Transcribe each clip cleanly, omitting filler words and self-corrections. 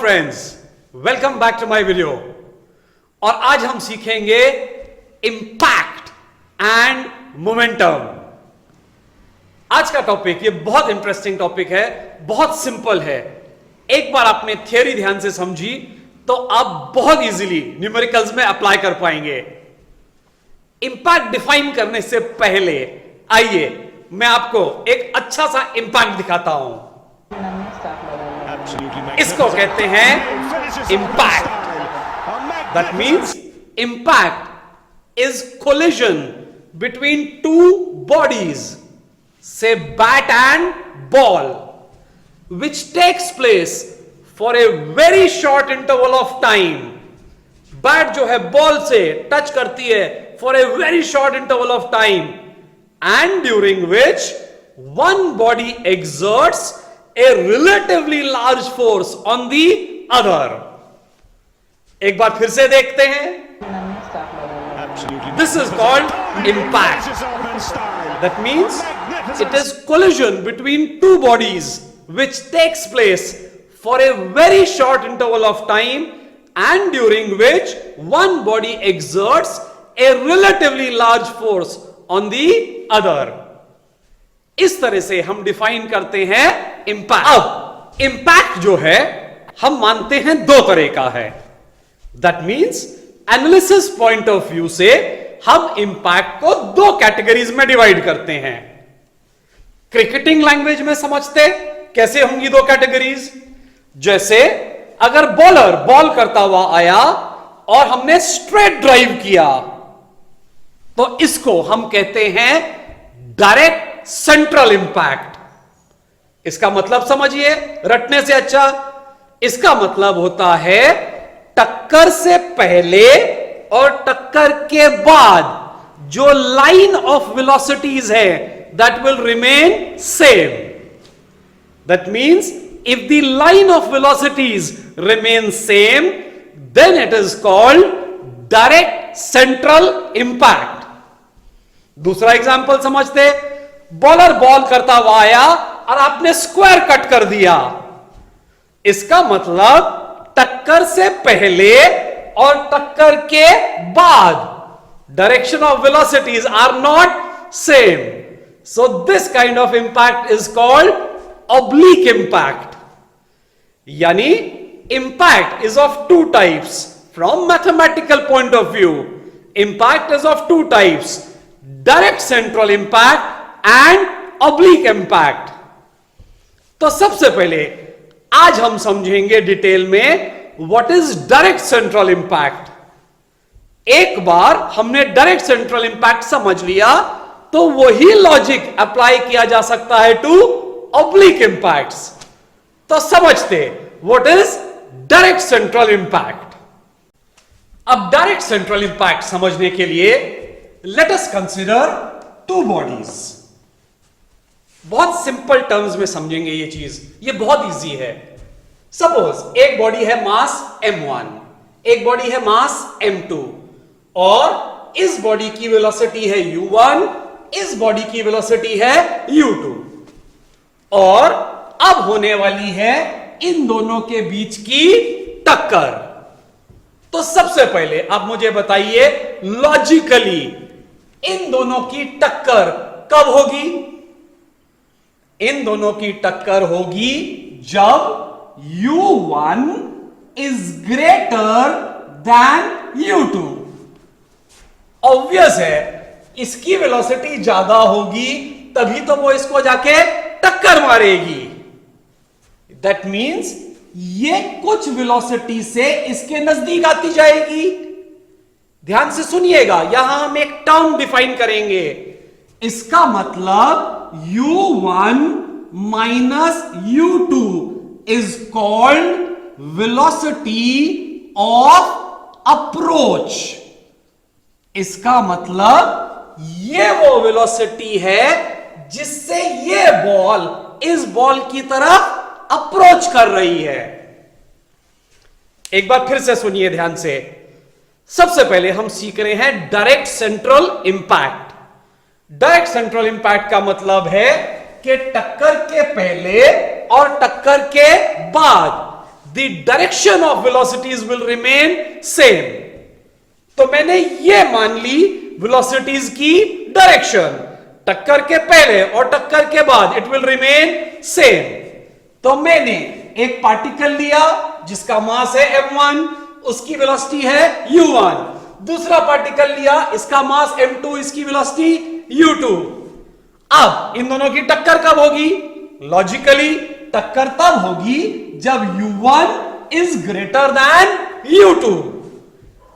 Friends, welcome back to my video. और आज हम सीखेंगे इंपैक्ट एंड मोमेंटम। आज का टॉपिक ये बहुत इंटरेस्टिंग टॉपिक है, बहुत सिंपल है। एक बार आपने थियरी ध्यान से समझी तो आप बहुत इजीली न्यूमेरिकल्स में अप्लाई कर पाएंगे। इंपैक्ट डिफाइन करने से पहले आइए मैं आपको एक अच्छा सा इंपैक्ट दिखाता हूं। इसको कहते हैं impact. That means impact is collision between two bodies, say bat and ball, which takes place for a very short interval of time. Bat जो है बॉल से टच करती है for a very short interval of time, and during which one body exerts a relatively large force on the other. एक बार फिर से देखते हैं। This is called impact. That means it is collision between two bodies which takes place for a very short interval of time and during which one body exerts a relatively large force on the other. इस तरह से हम define करते हैं impact. अब impact जो है हम मानते हैं दो तरह का है। That means analysis point of view से हम इंपैक्ट को दो कैटेगरीज में डिवाइड करते हैं। क्रिकेटिंग लैंग्वेज में समझते कैसे होंगी दो कैटेगरीज। जैसे अगर बॉलर बॉल करता हुआ आया और हमने स्ट्रेट ड्राइव किया तो इसको हम कहते हैं डायरेक्ट सेंट्रल इंपैक्ट। इसका मतलब समझिए, रटने से अच्छा। इसका मतलब होता है टक्कर से पहले और टक्कर के बाद जो लाइन ऑफ वेलोसिटीज है that will remain same. That means if the line of velocities remains same, then it is called direct central impact. दूसरा एग्जांपल समझते, बॉलर बॉल करता हुआ आया और आपने स्क्वायर कट कर दिया। इसका मतलब टक्कर से पहले और टक्कर के बाद direction of velocities are not same, so this kind of impact is called oblique impact. Yani impact is of two types from mathematical point of view. Impact is of two types: direct central impact and oblique impact. तो सबसे पहले आज हम समझेंगे detail में what is direct central impact. एक बार हमने direct central impact समझ लिया तो वही लॉजिक अप्लाई किया जा सकता है टू oblique impacts. तो समझते what is direct central impact. अब direct central impact समझने के लिए let us consider two bodies. बहुत सिंपल टर्म्स में समझेंगे ये चीज, ये बहुत इजी है। सपोज एक बॉडी है मास m1, एक बॉडी है मास m2, और इस बॉडी की वेलोसिटी है u1, इस बॉडी की वेलोसिटी है u2, और अब होने वाली है इन दोनों के बीच की टक्कर। तो सबसे पहले आप मुझे बताइए लॉजिकली इन दोनों की टक्कर कब होगी? इन दोनों की टक्कर होगी जब u1 is greater than u2। Obvious है, इसकी वेलोसिटी ज्यादा होगी तभी तो वो इसको जाके टक्कर मारेगी। दैट मीन्स ये कुछ वेलोसिटी से इसके नजदीक आती जाएगी। ध्यान से सुनिएगा, यहां हम एक टर्म डिफाइन करेंगे। इसका मतलब u1 minus u2 is called velocity of approach. इसका मतलब ये वो वेलोसिटी है जिससे ये बॉल इस बॉल की तरफ अप्रोच कर रही है। एक बार फिर से सुनिए ध्यान से। सबसे पहले हम सीख रहे हैं direct central impact. Direct central impact का मतलब है कि टक्कर के पहले और टक्कर के बाद the direction of velocities will remain same. तो मैंने ये मान ली velocities की डायरेक्शन, टक्कर के पहले और टक्कर के बाद इट विल रिमेन सेम. तो मैंने एक पार्टिकल लिया जिसका मास है m1, उसकी वेलोसिटी है u1. दूसरा पार्टिकल लिया, इसका मास m2, इसकी वेलोसिटी u2. अब इन दोनों की टक्कर कब होगी? लॉजिकली टक्कर तब होगी जब u1 is greater than u2.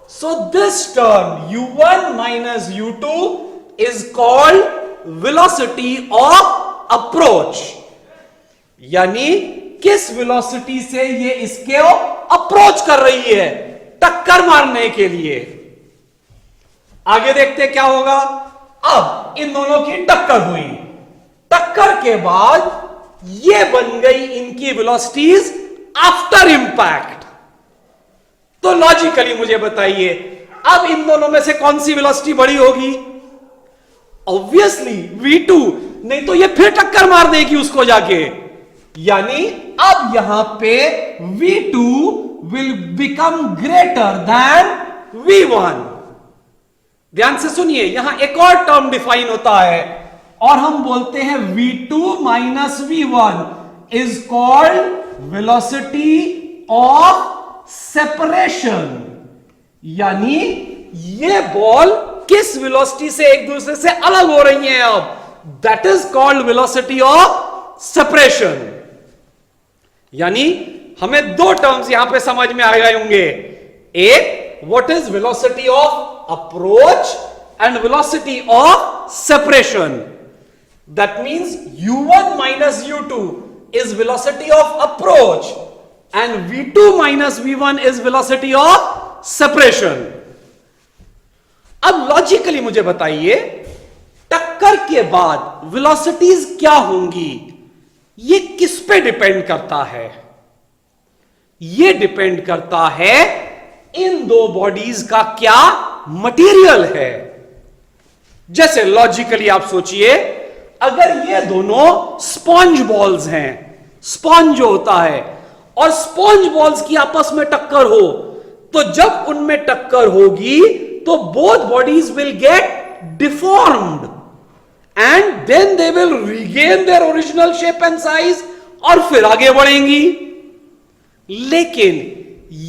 So this term u1 minus u2 is called velocity of approach. यानी किस वेलोसिटी से ये इसके अप्रोच कर रही है टक्कर मारने के लिए. आगे देखते क्या होगा. अब इन दोनों की टक्कर हुई, टक्कर के बाद ये बन गई इनकी वेलोसिटीज आफ्टर इंपैक्ट. तो लॉजिकली मुझे बताइए अब इन दोनों में से कौन सी वेलोसिटी बड़ी होगी? ऑब्वियसली v2, नहीं तो ये फिर टक्कर मार देगी उसको जाके. यानी अब यहां पे v2 will become greater than v1. ध्यान से सुनिए, यहां एक और टर्म डिफाइन होता है और हम बोलते हैं v2 minus v1 is called velocity of separation. यानी ये बॉल किस वेलोसिटी से एक दूसरे से अलग हो रही हैं अब, that is called velocity of separation. यानी हमें दो टर्म्स यहां पे समझ में आ गए होंगे. एक, what is velocity of approach and velocity of separation. That means u1 minus u2 is velocity of approach and v2 minus v1 is velocity of separation. अब लॉजिकली मुझे बताइए टक्कर के बाद वेलोसिटीज क्या होंगी? ये किस पे डिपेंड करता है? ये डिपेंड करता है इन दो बॉडीज का क्या मटेरियल है. जैसे लॉजिकली आप सोचिए, अगर ये दोनों स्पॉन्ज बॉल्स हैं, स्पॉन्ज जो होता है, और स्पॉन्ज बॉल्स की आपस में टक्कर हो, तो जब उनमें टक्कर होगी तो both bodies will get deformed and then they will regain their original shape and size और फिर आगे बढ़ेंगी. लेकिन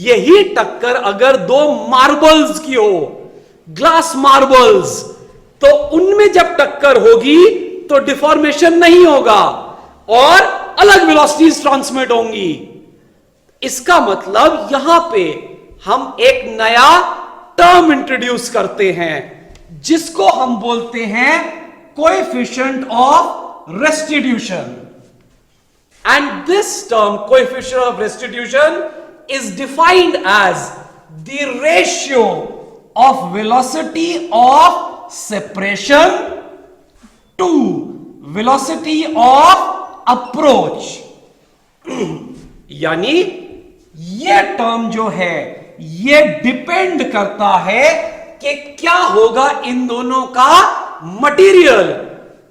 यही टक्कर अगर दो मार्बल्स की हो, ग्लास मार्बल्स, तो उनमें जब टक्कर होगी तो डिफॉर्मेशन नहीं होगा और अलग वेलोसिटीज ट्रांसमिट होंगी. इसका मतलब यहां पे हम एक नया टर्म इंट्रोड्यूस करते हैं जिसको हम बोलते हैं coefficient of restitution. And this term coefficient of restitution is defined as the ratio of velocity of separation to velocity of approach. यानी ये टर्म जो है ये डिपेंड करता है कि क्या होगा इन दोनों का मटेरियल.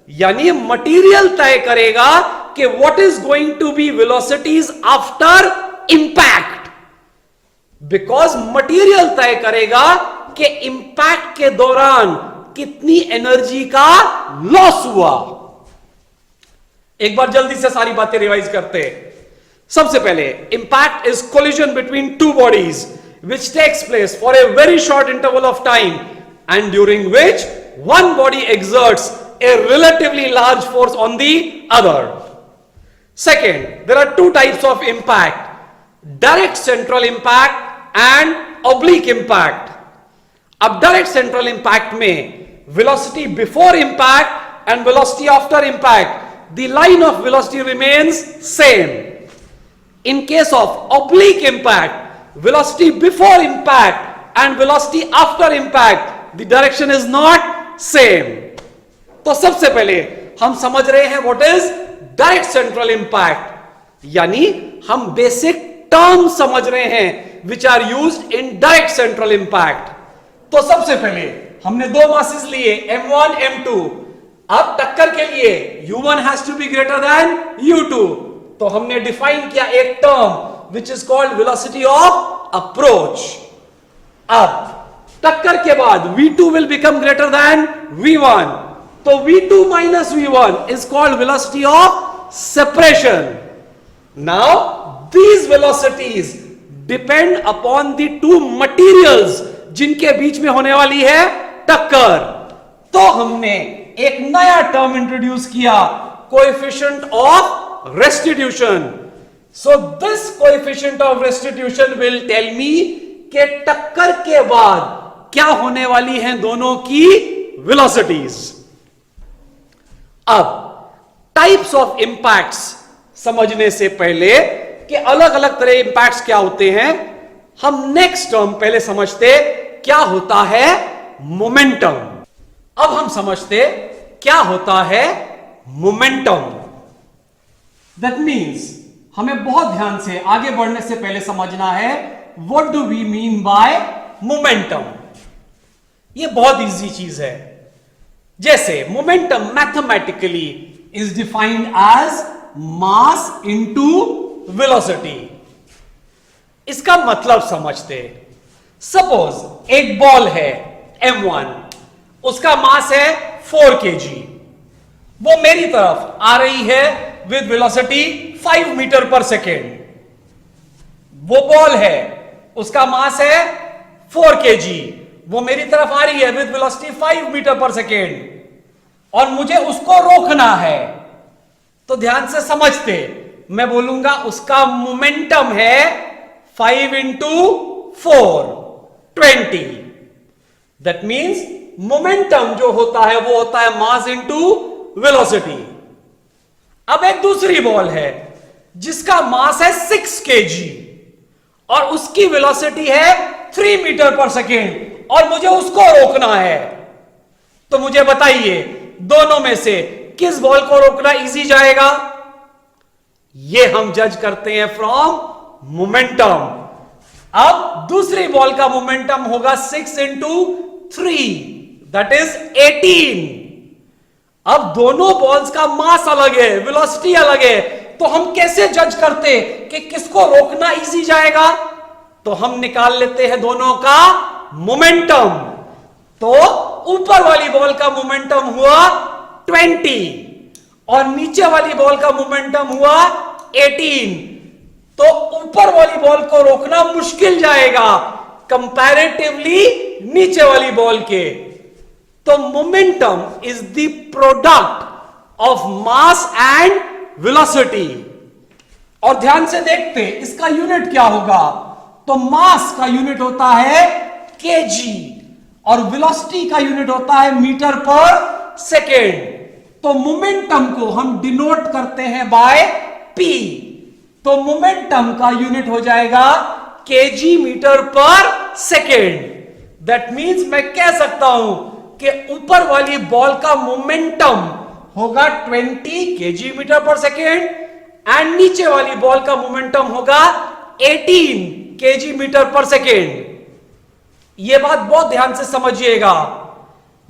यानी मटेरियल तय करेगा कि what is going to be velocities after impact. Because material तय करेगा कि इंपैक्ट के दौरान कितनी एनर्जी का लॉस हुआ. एक बार जल्दी से सारी बातें रिवाइज करते हैं. सबसे पहले, impact is collision between two bodies which takes place for a very short interval of time and during which one body exerts a relatively large force on the other. Second, there are two types of impact: direct central impact and oblique impact. अब direct central impact में velocity before impact and velocity after impact, the line of velocity remains same. In case of oblique impact, velocity before impact and velocity after impact, the direction is not same. तो सबसे पहले हम समझ रहे हैं what is direct central impact. यानी हम basic term समझ रहे हैं which are used in direct central impact. तो सबसे पहले हमने दो मासेस लिए m1 m2. अब टक्कर के लिए u1 has to be greater than u2. तो हमने डिफाइन किया एक term which is called velocity of approach. अब टक्कर के बाद v2 will become greater than v1, तो v2 minus v1 is called velocity of separation. Now these velocities depend upon the two materials जिनके बीच में होने वाली है टक्कर. तो हमने एक नया टर्म इंट्रोड्यूस किया, coefficient of restitution. So this coefficient of restitution will tell me कि टक्कर के बाद क्या होने वाली हैं दोनों की वेलोसिटीज. अब टाइप्स ऑफ इंपैक्ट्स समझने से पहले कि अलग अलग तरह इंपैक्ट्स क्या होते हैं, हम नेक्स्ट टर्म पहले समझते क्या होता है मोमेंटम. अब हम समझते क्या होता है मोमेंटम. दैट मीन्स हमें बहुत ध्यान से आगे बढ़ने से पहले समझना है what do we mean by momentum. ये बहुत इजी चीज है. जैसे momentum mathematically is defined as mass into velocity. इसका मतलब समझते. सपोज एक बॉल है m1, उसका मास है 4 kg. वो मेरी तरफ आ रही है विद वेलोसिटी 5 मीटर पर सेकेंड. वो बॉल है, उसका मास है 4 kg, वो मेरी तरफ आ रही है विद वेलोसिटी 5 मीटर पर सेकेंड, और मुझे उसको रोकना है. तो ध्यान से समझते, मैं बोलूंगा उसका मोमेंटम है 5 इंटू 4 20. दैट मीन्स मोमेंटम जो होता है वो होता है मास इंटू वेलोसिटी. अब एक दूसरी बॉल है जिसका मास है 6 kg और उसकी वेलोसिटी है 3 मीटर पर सेकेंड और मुझे उसको रोकना है. तो मुझे बताइए दोनों में से किस बॉल को रोकना इजी जाएगा? ये हम जज करते हैं फ्रॉम मोमेंटम. अब दूसरी बॉल का मोमेंटम होगा 6 इंटू 3, दैट इज 18. अब दोनों बॉल्स का मास अलग है, वेलोसिटी अलग है, तो हम कैसे जज करते कि किसको रोकना इजी जाएगा? तो हम निकाल लेते हैं दोनों का मोमेंटम. तो ऊपर वाली बॉल का मोमेंटम हुआ 20 और नीचे वाली बॉल का मोमेंटम हुआ 18. तो ऊपर वाली बॉल को रोकना मुश्किल जाएगा कंपैरेटिवली नीचे वाली बॉल के. तो momentum is the product of mass and velocity. और ध्यान से देखते इसका यूनिट क्या होगा. तो मास का यूनिट होता है केजी और वेलोसिटी का यूनिट होता है मीटर पर सेकेंड. तो मोमेंटम को हम डिनोट करते हैं बाय पी. तो मोमेंटम का यूनिट हो जाएगा केजी मीटर पर सेकेंड. दैट मीन्स मैं कह सकता हूं कि ऊपर वाली बॉल का मोमेंटम होगा 20 केजी मीटर पर सेकेंड एंड नीचे वाली बॉल का मोमेंटम होगा 18 केजी मीटर पर सेकेंड. यह बात बहुत ध्यान से समझिएगा.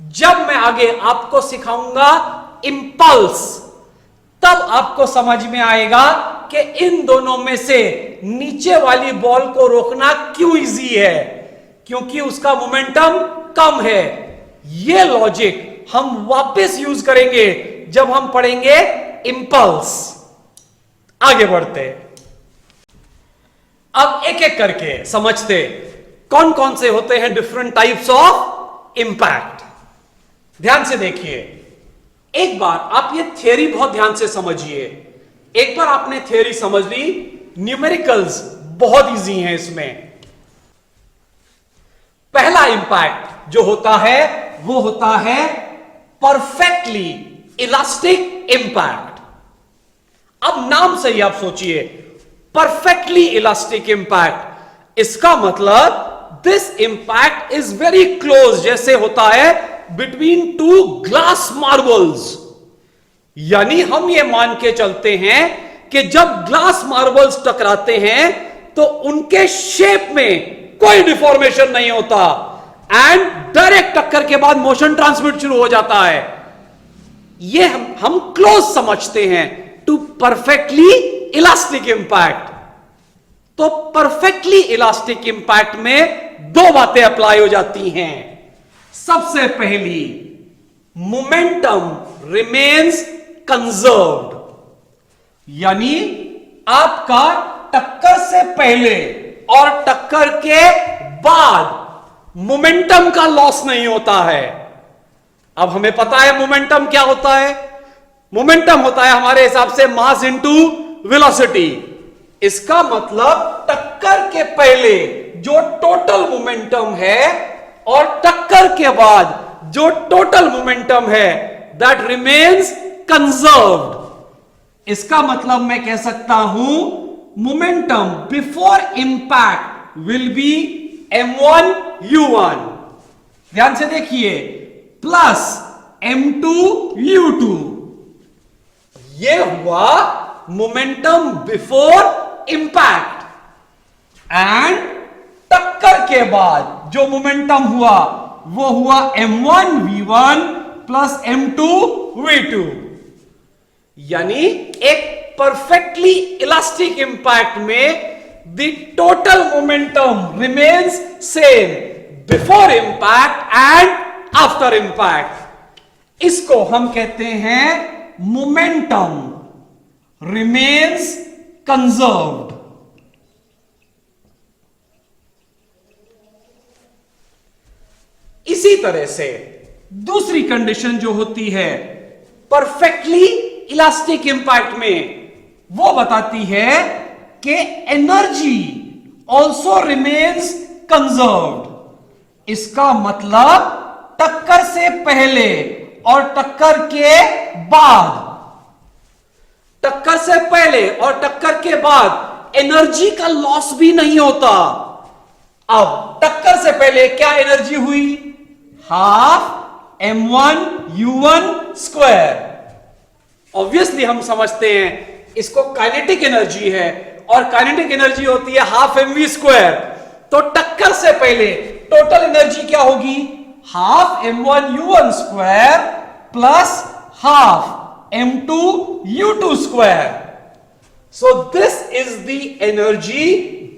जब मैं आगे आपको सिखाऊंगा इंपल्स, तब आपको समझ में आएगा कि इन दोनों में से नीचे वाली बॉल को रोकना क्यों इजी है, क्योंकि उसका मोमेंटम कम है. यह लॉजिक हम वापस यूज करेंगे जब हम पढ़ेंगे इंपल्स. आगे बढ़ते. अब एक एक करके समझते कौन कौन से होते हैं डिफरेंट टाइप्स ऑफ इंपैक्ट. ध्यान से देखिए. एक बार आप ये थियरी बहुत ध्यान से समझिए. एक बार आपने थियरी समझ ली, न्यूमेरिकल्स बहुत इजी हैं इसमें. पहला इंपैक्ट जो होता है वो होता है परफेक्टली इलास्टिक इंपैक्ट. अब नाम से ही आप सोचिए, परफेक्टली इलास्टिक इंपैक्ट, इसका मतलब this impact is very close, जैसे होता है बिटवीन टू ग्लास मार्बल्स. यानी हम ये मान के चलते हैं कि जब ग्लास मार्बल्स टकराते हैं तो उनके शेप में कोई डिफॉर्मेशन नहीं होता एंड डायरेक्ट टक्कर के बाद मोशन ट्रांसमिट शुरू हो जाता है. ये हम क्लोज समझते हैं टू परफेक्टली इलास्टिक इंपैक्ट. तो परफेक्टली इलास्टिक इंपैक्ट में दो बातें अप्लाई हो जाती हैं। सबसे पहली, मोमेंटम रिमेन्स कंजर्व्ड, यानी आपका टक्कर से पहले और टक्कर के बाद मोमेंटम का लॉस नहीं होता है। अब हमें पता है मोमेंटम क्या होता है। मोमेंटम होता है हमारे हिसाब से मास इनटू वेलोसिटी। इसका मतलब टक्कर के पहले जो टोटल मोमेंटम है और टक्कर के बाद जो टोटल मोमेंटम है, दैट रिमेन्स कंजर्व्ड। इसका मतलब मैं कह सकता हूं momentum before impact will be m1 u1, ध्यान से देखिए, प्लस m2 u2। ये हुआ मोमेंटम बिफोर इंपैक्ट। एंड टक्कर के बाद जो मोमेंटम हुआ वो हुआ m1 v1 plus m2 v2। यानी एक परफेक्टली इलास्टिक इंपैक्ट में the total momentum remains same before impact and after impact. इसको हम कहते हैं मोमेंटम रिमेन्स कंजर्व्ड। इसी तरह से दूसरी कंडीशन जो होती है परफेक्टली इलास्टिक इंपैक्ट में, वो बताती है कि एनर्जी ऑल्सो रिमेन्स कंजर्व्ड। इसका मतलब टक्कर से पहले और टक्कर के बाद, टक्कर से पहले और टक्कर के बाद एनर्जी का लॉस भी नहीं होता। अब टक्कर से पहले क्या एनर्जी हुई? Half m1 u1 square. Obviously हम समझते हैं इसको काइनेटिक एनर्जी है और काइनेटिक एनर्जी होती है हाफ mv स्क्वायर। तो टक्कर से पहले टोटल एनर्जी क्या होगी? Half m1 u1 square plus half m2 u2 square. So this is the energy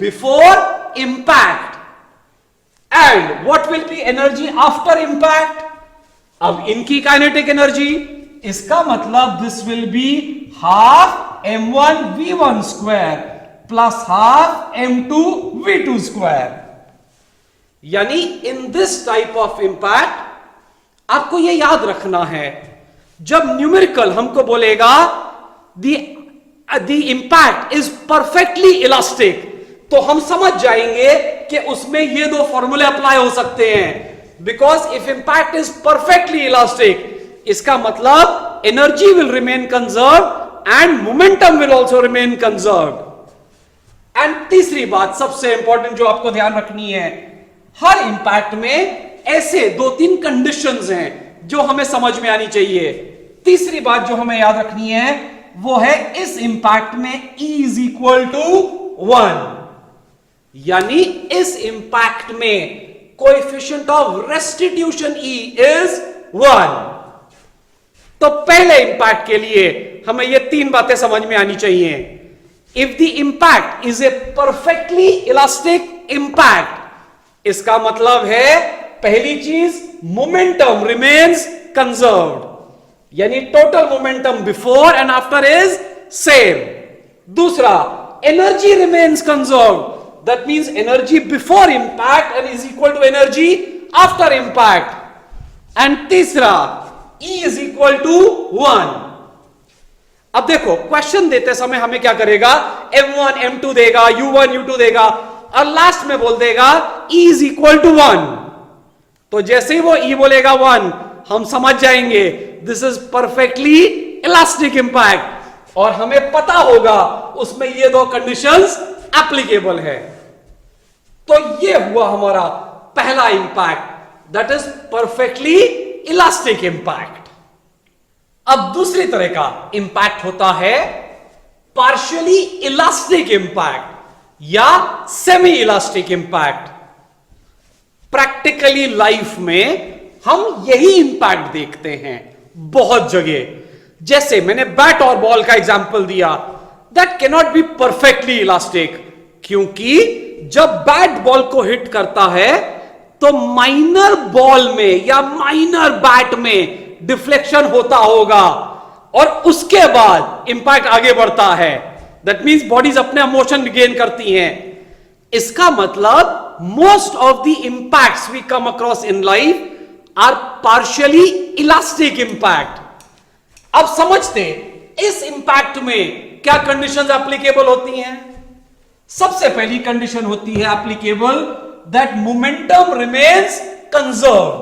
before impact. And what will be energy after impact? अब इनकी काइनेटिक एनर्जी, इसका मतलब this will be half m1 v1 square plus half m2 v2 square. यानी in this type of impact आपको यह याद रखना है, जब न्यूमेरिकल हमको बोलेगा the impact is perfectly elastic, तो हम समझ जाएंगे कि उसमें ये दो फॉर्मूले अप्लाई हो सकते हैं। Because if impact is perfectly elastic, इसका मतलब energy will remain conserve and momentum will also remain conserve. And तीसरी बात सबसे इंपॉर्टेंट जो आपको ध्यान रखनी है, हर इंपैक्ट में ऐसे दो तीन कंडीशंस हैं जो हमें समझ में आनी चाहिए। तीसरी बात जो हमें याद रखनी है वो है इस इंपैक्ट में E इज इक्वल टू 1, यानी इस इंपैक्ट में coefficient of restitution E is 1। तो पहले इंपैक्ट के लिए हमें ये तीन बातें समझ में आनी चाहिए। If the impact is a perfectly elastic impact, इसका मतलब है पहली चीज मोमेंटम रिमेन्स कंजर्व्ड, यानी total momentum before and after is same. दूसरा, energy remains conserved, that means energy before impact and is equal to energy after impact. And तीसरा, E is equal to 1। अब देखो क्वेश्चन देते समय हमें क्या करेगा, m1 m2 देगा, u1 u2 देगा और लास्ट में बोल देगा E इज इक्वल टू 1। तो जैसे ही वो E बोलेगा 1, हम समझ जाएंगे this is perfectly elastic impact, और हमें पता होगा उसमें ये दो कंडीशंस एप्लीकेबल है। तो ये हुआ हमारा पहला impact, that is perfectly elastic impact. अब दूसरी तरह का इंपैक्ट होता है पार्शियली इलास्टिक इंपैक्ट या semi elastic impact. Practically life में हम यही इंपैक्ट देखते हैं बहुत जगह। जैसे मैंने बैट और बॉल का एग्जांपल दिया, that can not be perfectly elastic. क्योंकि जब बैट बॉल को हिट करता है तो माइनर बॉल में या माइनर बैट में डिफ्लेक्शन होता होगा और उसके बाद इंपैक्ट आगे बढ़ता है। दैट मींस बॉडीज अपने मोशन गेन करती हैं। इसका मतलब most of the impacts we come across in life are partially elastic impact. अब समझते इस इंपैक्ट में क्या कंडीशंस एप्लीकेबल होती हैं। सबसे पहली कंडीशन होती है applicable that momentum remains conserved,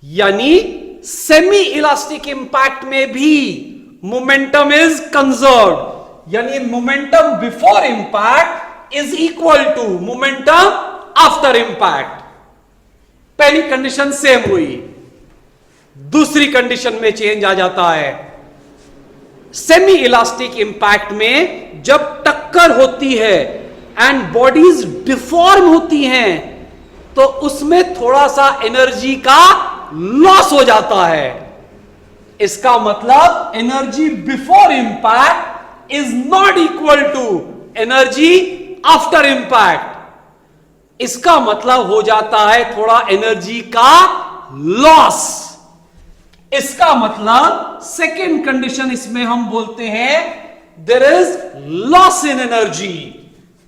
यानी सेमी इलास्टिक इंपैक्ट में भी मोमेंटम इज कंजर्व्ड, यानी momentum before impact is equal to momentum after impact. पहली कंडीशन सेम हुई। दूसरी कंडीशन में चेंज आ जाता है। सेमी इलास्टिक इंपैक्ट में जब टक्कर होती है एंड बॉडीज डिफॉर्म होती हैं तो उसमें थोड़ा सा एनर्जी का लॉस हो जाता है। इसका मतलब energy before impact is not equal to energy after impact. इसका मतलब हो जाता है थोड़ा एनर्जी का लॉस। इसका मतलब सेकेंड कंडीशन इसमें हम बोलते हैं there is loss in energy.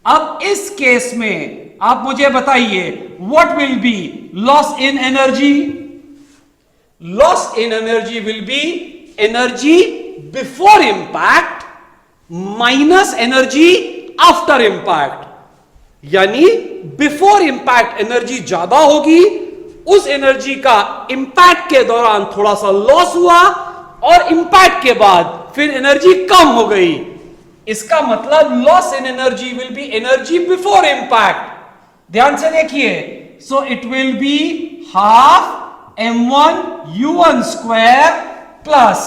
अब इस केस में आप मुझे बताइए what will be loss in energy. Loss in energy will be energy before impact minus energy after impact, यानी बिफोर इंपैक्ट एनर्जी ज्यादा होगी, उस एनर्जी का इंपैक्ट के दौरान थोड़ा सा लॉस हुआ और इंपैक्ट के बाद फिर एनर्जी कम हो गई। इसका मतलब loss in energy will be energy before impact. ध्यान से देखिए, so it will be half m1 u1 square plus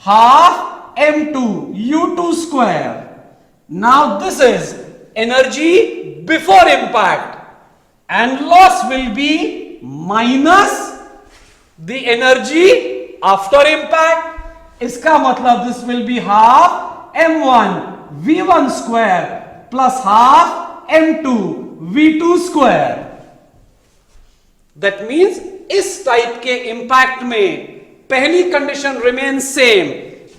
half m2 u2 square. Now this is energy before impact and loss will be minus the energy after impact. इसका मतलब this will be half m1 v1 square plus half m2 v2 square. That means इस type के impact में पहली condition remains same.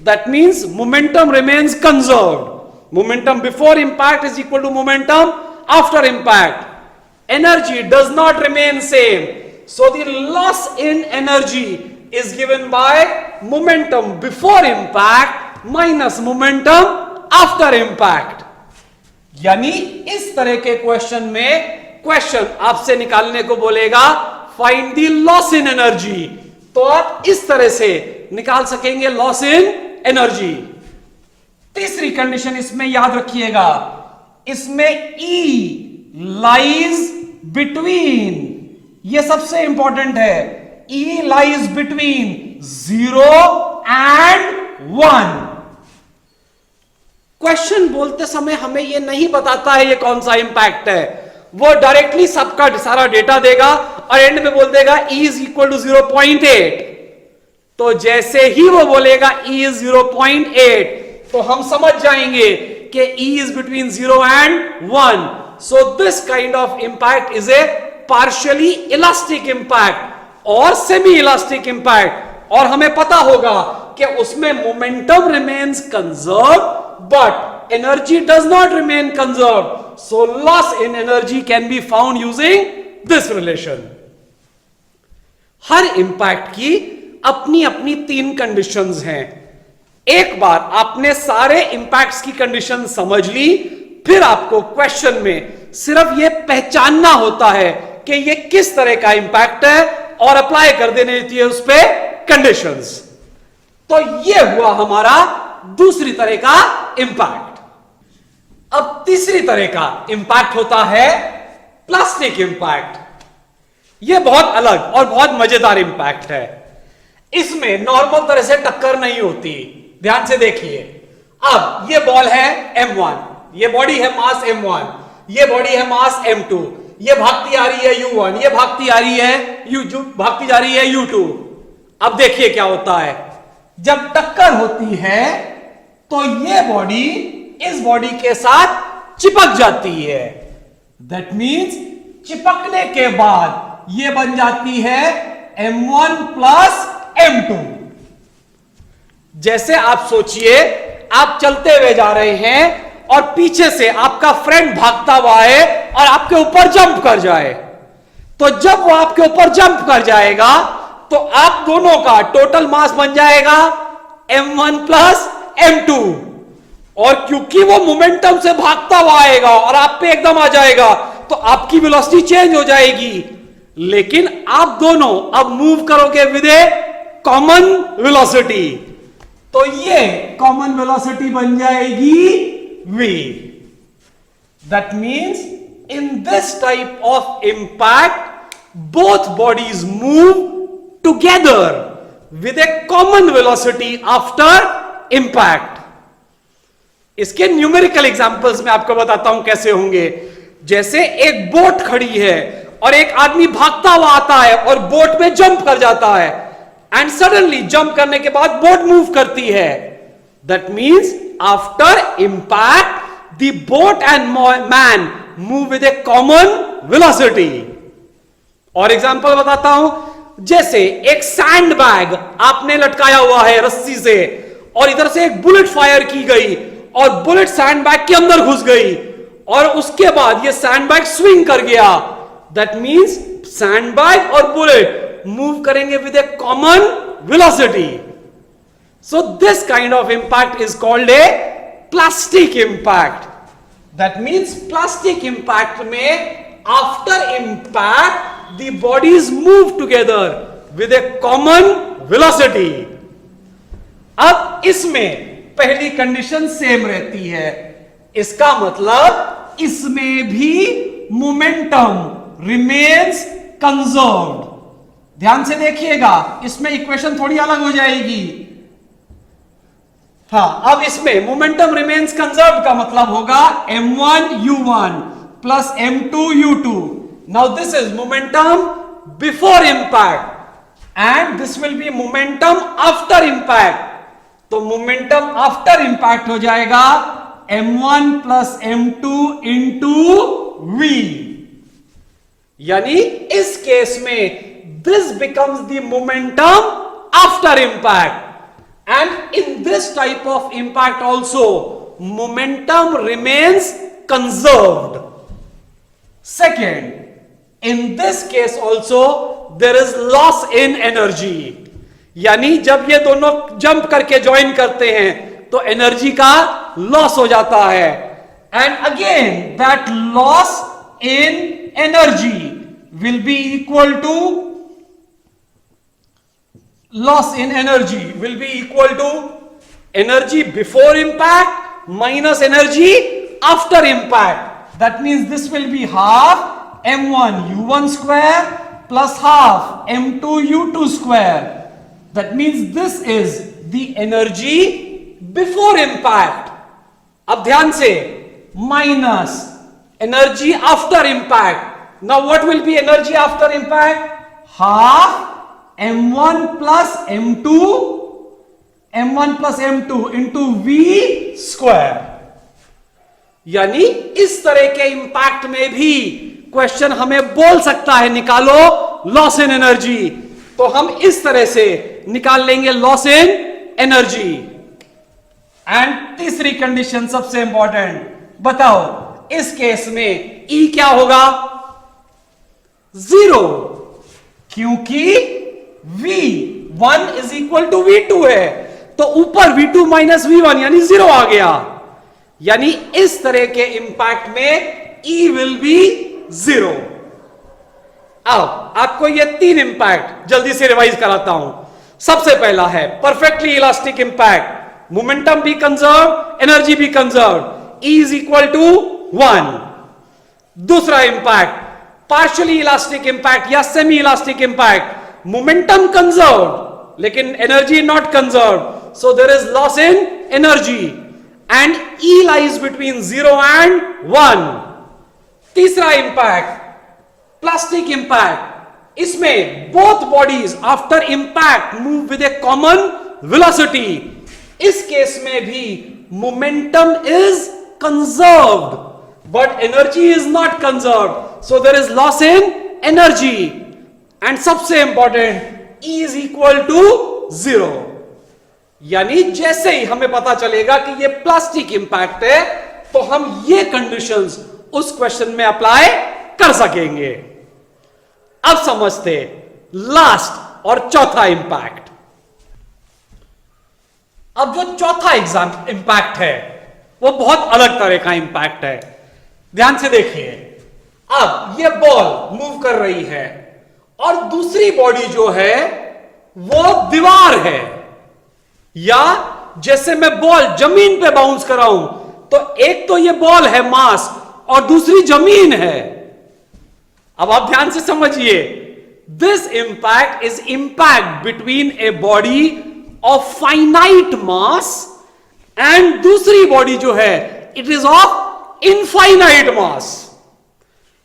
That means momentum remains conserved. Momentum before impact is equal to momentum after impact. Energy does not remain same, so the loss in energy is given by momentum before impact minus momentum after impact. यानी इस तरह के question में question आपसे निकालने को बोलेगा find the loss in energy, तो आप इस तरह से निकाल सकेंगे लॉस इन एनर्जी। तीसरी कंडीशन इसमें याद रखिएगा, इसमें E lies between, ये सबसे इंपॉर्टेंट है, E lies between 0 and 1। Question बोलते समय हमें ये नहीं बताता है ये कौन सा इंपैक्ट है, वो डायरेक्टली सबका सारा डेटा देगा और एंड में बोल देगा E is equal to 0.8। तो जैसे ही वो बोलेगा E is 0.8 तो हम समझ जाएंगे कि E is between 0 and 1। So this kind of impact is a partially elastic impact or semi-elastic impact, और हमें पता होगा कि उसमें momentum remains conserved but energy does not remain conserved. So loss in energy can be found using this relation. Her impact की अपनी अपनी 3 conditions हैं। एक बार आपने सारे impacts की conditions समझ ली, फिर आपको क्वेश्चन में सिर्फ यह पहचानना होता है कि यह किस तरह का इंपैक्ट है और अप्लाई कर देनी होती है उस पे कंडीशंस। तो यह हुआ हमारा दूसरी तरह का इंपैक्ट। अब तीसरी तरह का इंपैक्ट होता है प्लास्टिक इंपैक्ट। यह बहुत अलग और बहुत मजेदार इंपैक्ट है। इसमें नॉर्मल तरह से टक्कर नहीं होती। ध्यान से देखिए, अब यह बॉल है m1, ये बॉडी है मास m1, ये बॉडी है मास m2, ये भागती आ रही है u1, ये भागती आ रही है भागती जा रही है u2। अब देखिए क्या होता है, जब टक्कर होती है तो ये बॉडी इस बॉडी के साथ चिपक जाती है। दैट मीन्स चिपकने के बाद ये बन जाती है M1 प्लस M2। जैसे आप सोचिए, आप चलते हुए जा रहे हैं और पीछे से आपका फ्रेंड भागता हुआ है और आपके ऊपर जंप कर जाए, तो जब वो आपके ऊपर जंप कर जाएगा तो आप दोनों का टोटल मास बन जाएगा M1 प्लस M2। और क्योंकि वो मोमेंटम से भागता हुआ आएगा और आप पे एकदम आ जाएगा, तो आपकी वेलोसिटी चेंज हो जाएगी, लेकिन आप दोनों अब मूव करोगे विद ए कॉमन वेलोसिटी, तो ये कॉमन वेलोसिटी बन जाएगी v। That means in this type of impact both bodies move together with a common velocity after impact. इसके न्यूमेरिकल एग्जांपल्स में आपको बताता हूं कैसे होंगे। जैसे एक बोट खड़ी है और एक आदमी भागता हुआ आता है और बोट में जंप कर जाता है, एंड सडनली जंप करने के बाद बोट मूव करती है। That means after impact the boat and man move with a common velocity. और एग्जांपल बताता हूं, जैसे एक सैंड बैग आपने लटकाया हुआ है रस्सी से और इधर से एक बुलेट फायर की गई और बुलेट सैंड बैग के अंदर घुस गई और उसके बाद ये सैंड बैग स्विंग कर गया। दैट मीन्स सैंड बैग और बुलेट मूव करेंगे with a common velocity. So this kind of impact is called a plastic impact. That means plastic impact में after impact the bodies move together with a common velocity. अब इसमें पहली condition same रहती है, इसका मतलब इसमें भी मोमेंटम रिमेन्स कंजर्व्ड। ध्यान से देखिएगा, इसमें इक्वेशन थोड़ी अलग हो जाएगी। अब इसमें मोमेंटम रिमेन्स कंजर्व्ड का मतलब होगा M1 U1 plus M2 U2। Now this is momentum before impact and this will B momentum after impact. तो मोमेंटम आफ्टर इंपैक्ट हो जाएगा M1 plus M2 into V। यानी इस केस में this becomes the momentum after impact, and in this type of impact also momentum remains conserved. Second, in this case also there is loss in energy. यानी जब ये दोनों jump करके join करते हैं तो एनर्जी का लॉस हो जाता है, and again that loss in energy will be equal to energy before impact minus energy after impact. That means this will be half M1 U1 square plus half M2 U2 square. That means this is the energy before impact. अब ध्यान से, minus energy after impact. Now what will be energy after impact? Half M1 plus M2 into V square. यानी इस तरह के impact में भी question हमें बोल सकता है निकालो लॉस इन एनर्जी, तो हम इस तरह से निकाल लेंगे लॉस इन एनर्जी। एंड तीसरी कंडीशन सबसे इंपॉर्टेंट, बताओ इस केस में E क्या होगा? 0, क्योंकि V1 is equal to V2 है, तो ऊपर V2 माइनस V1 यानी 0 आ गया। यानी इस तरह के इंपैक्ट में E विल बी 0। अब आपको ये 3 इंपैक्ट जल्दी से रिवाइज कराता हूं। सबसे पहला है परफेक्टली इलास्टिक इंपैक्ट, मोमेंटम भी कंजर्व, एनर्जी भी conserve, E is equal to 1। दूसरा इंपैक्ट पार्शियली इलास्टिक इंपैक्ट या semi elastic impact, momentum conserve लेकिन energy not conserve, so there is loss in energy and E lies between 0 and 1। तीसरा impact plastic impact, इसमें both bodies after impact move with a common velocity. इस case में भी momentum is conserved, but energy is not conserved, so there is loss in energy. And सबसे important, E is equal to 0. यानी जैसे ही हमें पता चलेगा कि ये प्लास्टिक इंपैक्ट है, तो हम ये कंडीशंस उस क्वेश्चन में अप्लाई कर सकेंगे. अब समझते लास्ट और चौथा इंपैक्ट. अब जो चौथा एग्जाम इंपैक्ट है वो बहुत अलग तरह का इंपैक्ट है. ध्यान से देखिए. अब ये बॉल मूव कर रही है और दूसरी बॉडी जो है वो दीवार है, या जैसे मैं बॉल जमीन पे बाउंस कर रहा हूं, तो एक तो ये बॉल है मास और दूसरी जमीन है. अब आप ध्यान से समझिए. This impact is impact between a body of finite mass and दूसरी बॉडी जो है it is of infinite mass.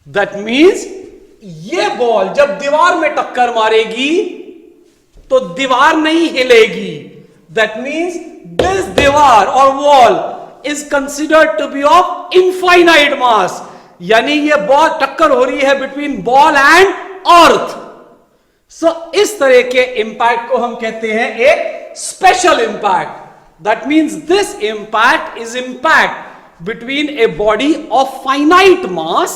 That means ये बॉल जब दीवार में टक्कर मारेगी तो दीवार नहीं हिलेगी. दैट मीन्स दिस दीवार और wall is considered to be of infinite mass. यानी ये बॉल टक्कर हो रही है between ball and earth. So इस तरह के इंपैक्ट को हम कहते हैं एक special impact. That means this impact is impact between a body of finite mass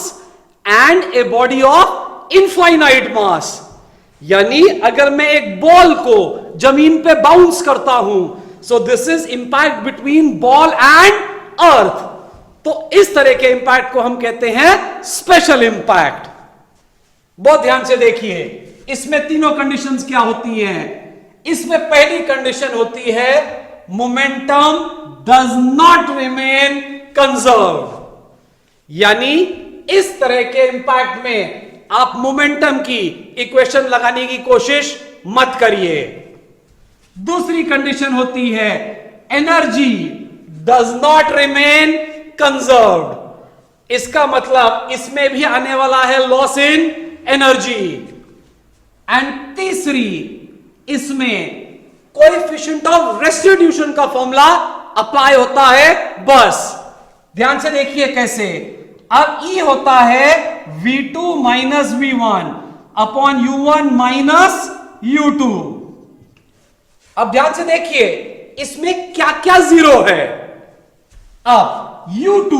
and a body of infinite mass. यानी अगर मैं एक बॉल को जमीन पे बाउंस करता हूं, सो this is impact between ball and अर्थ. तो इस तरह के इंपैक्ट को हम कहते हैं स्पेशल इंपैक्ट. बहुत ध्यान से देखिए. इसमें तीनों कंडीशंस क्या होती हैं. इसमें पहली कंडीशन होती है momentum does not remain conserved. यानी इस तरह के इंपैक्ट में आप मोमेंटम की इक्वेशन लगाने की कोशिश मत करिए. दूसरी कंडीशन होती है energy does not remain conserved. इसका मतलब इसमें भी आने वाला है लॉस इन एनर्जी. एंड तीसरी, इसमें कोएफिशिएंट ऑफ रेस्टिट्यूशन का फॉर्मूला अप्लाई होता है. बस ध्यान से देखिए कैसे. अब E होता है V2 minus V1 upon U1 minus U2. अब ध्यान से देखिए इसमें क्या क्या जीरो है. अब U2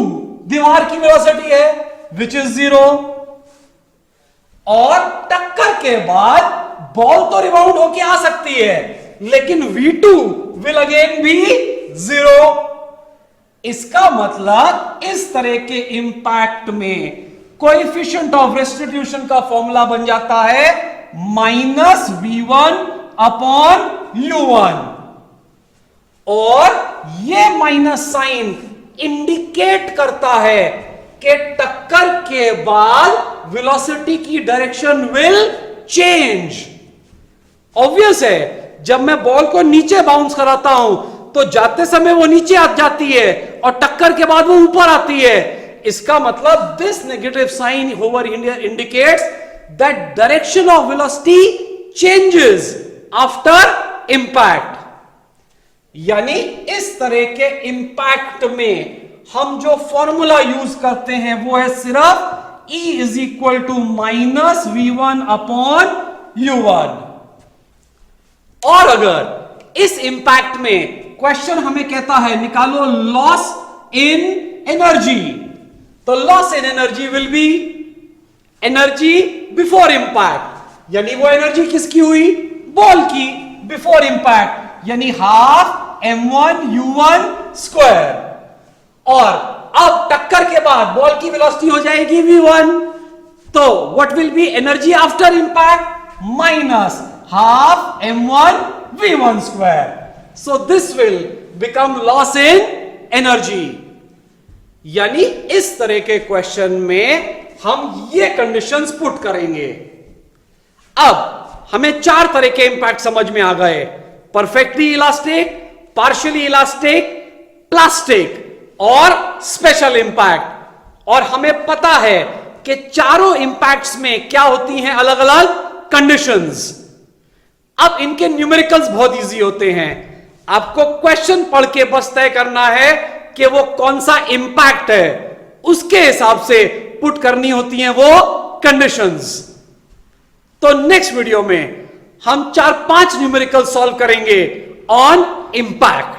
दीवार की वेलोसिटी है विच इज 0, और टक्कर के बाद बॉल तो रिबाउंड होके आ सकती है, लेकिन V2 विल अगेन बी 0. इसका मतलब इस तरह के इंपैक्ट में कोएफिशिएंट ऑफ रेस्टिट्यूशन का फॉर्मूला बन जाता है माइनस V1 अपॉन U1, और ये माइनस साइन इंडिकेट करता है कि टक्कर के बाद वेलोसिटी की डायरेक्शन विल चेंज. ऑब्वियस है, जब मैं बॉल को नीचे बाउंस कराता हूं तो जाते समय वो नीचे आ जाती है और टक्कर के बाद वो ऊपर आती है. इसका मतलब this negative sign over here indicates that direction of velocity changes after impact. यानी इस तरह के इंपैक्ट में हम जो फॉर्मूला यूज करते हैं वो है सिर्फ E is equal to minus V1 upon U1. और अगर इस इंपैक्ट में क्वेश्चन हमें कहता है निकालो लॉस इन एनर्जी, तो loss in energy will be energy before impact. यानी वो एनर्जी किसकी हुई? बॉल की बिफोर इंपैक्ट, यानी हाफ m1 u1 स्क्वायर. और अब टक्कर के बाद बॉल की वेलोसिटी हो जाएगी v1, तो what will be energy after impact? Minus half m1 v1 square. So this will become loss in energy. यानी इस तरह के क्वेश्चन में हम ये कंडीशंस पुट करेंगे. अब हमें 4 तरह के इंपैक्ट समझ में आ गए. Perfectly elastic, partially elastic, plastic और स्पेशल इंपैक्ट. और हमें पता है कि चारों इंपैक्ट्स में क्या होती हैं अलग अलग कंडीशंस. अब इनके न्यूमेरिकल्स बहुत इजी होते हैं. आपको क्वेश्चन पढ़ के बस तय करना है कि वो कौन सा इंपैक्ट है. उसके हिसाब से पुट करनी होती हैं वो कंडीशंस। तो नेक्स्ट वीडियो में हम 4-5 न्यूमेरिकल सॉल्व करेंगे ऑन इंपैक्ट।